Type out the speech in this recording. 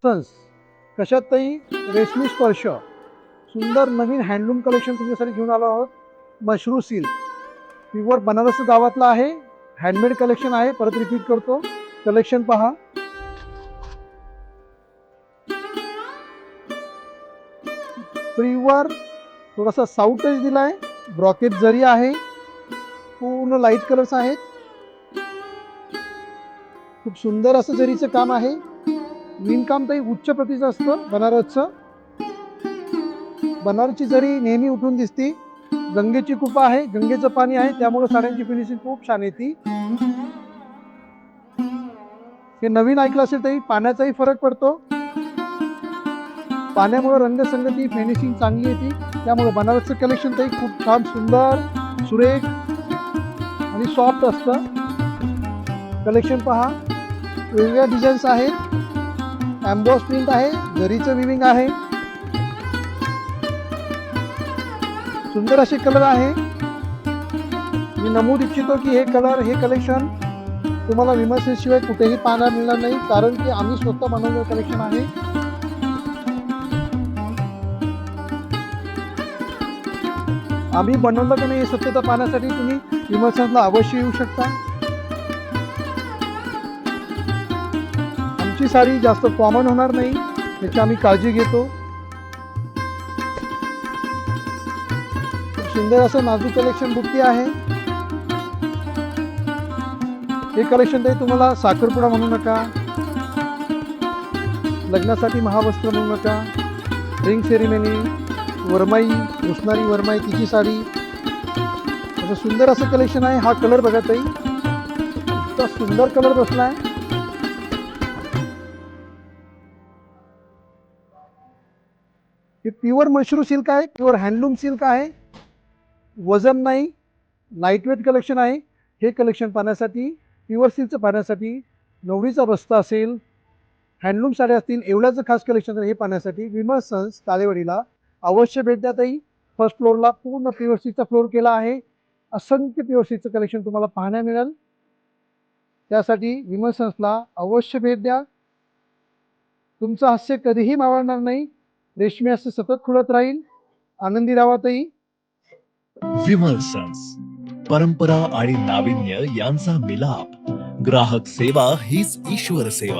Sons कशातही रेशमी स्पर्श सुंदर नवीन हँडलूम कलेक्शन तुमच्यासाठी घेऊन आलो आहोत. मशरू सिल्क प्युअर बनारस गावातला आहे. हँडमेड कलेक्शन आहे. परत रिपीट करतो, कलेक्शन पहा. प्युअर थोडासा साऊथ टच दिलाय. ब्रॉकेट जरी आहे. पूर्ण लाईट कलर्स आहेत. खूप सुंदर असं जरीचं काम आहे. विणकाम तरी उच्च प्रतीचं असतं बनारसचं. बनारसची जरी नेहमी उठून दिसती. गंगेची कृपा आहे, गंगेचं पाणी आहे, त्यामुळे साड्यांची फिनिशिंग खूप छान येते. हे नवीन ऐकलं असेल तरी पाण्याचाही फरक पडतो. पाण्यामुळे रंगसंगती फिनिशिंग चांगली येते. त्यामुळे बनारसचं कलेक्शन तरी खूप छान, सुंदर, सुरेख आणि सॉफ्ट असतं. कलेक्शन पहा. वेगवेगळ्या डिझाईन्स आहेत. एम्बॉस प्रिंट आहे, जरीचं विविंग आहे. सुंदर असे कलर आहे. मी नमूद इच्छितो की हे कलर, हे कलेक्शन तुम्हाला विमर्शेशिवाय कुठेही पाहायला मिळणार नाही, कारण की आम्ही स्वतः बनवलेलं कलेक्शन आहे. आम्ही बनवलं की नाही हे सत्यता पाहण्यासाठी तुम्ही विमर्शनला अवश्य येऊ शकता. आमची साडी जास्त कॉमन होणार नाही याची आम्ही काळजी घेतो. सुंदर असं नाजूक कलेक्शन बुट्टी आहे. हे कलेक्शन तरी तुम्हाला साखरपुडा म्हणू नका, लग्नासाठी महावस्त्र म्हणू नका, रिंग सेरेमनी, वरमाई, रुसणारी वरमाई तिची साडी, असं सुंदर असं कलेक्शन आहे. हा कलर बघा ताई, इतका सुंदर कलर बसलाय. हे प्युअर मशरू सिल्क आहे, प्युअर हँडलूम सिल्क आहे. वजन नाही, लाईटवेट कलेक्शन आहे. हे कलेक्शन पाहण्यासाठी, प्युअर सिल्कचं पाहण्यासाठी, नवरीचा बस्ता असेल, हँडलूम साड्या असतील, एवढ्याचं खास कलेक्शन हे पाहण्यासाठी विमल सन्स कालेवाडीला अवश्य भेट द्या ताई. फर्स्ट फ्लोअरला पूर्ण प्युअर सिल्कचा फ्लोअर केला आहे. असंख्य प्युअर सिल्कचं कलेक्शन तुम्हाला पाहायला मिळेल. त्यासाठी विमल सन्सला अवश्य भेट द्या. तुमचं हास्य कधीही मावळणार नाही. रेशमी हास्य सतत खुलत राहील. आनंदी राहा ताई. विमल सन्स, परंपरा आणि नाविन्य यांचा मिलाप. ग्राहक सेवा हीच ईश्वर सेवा.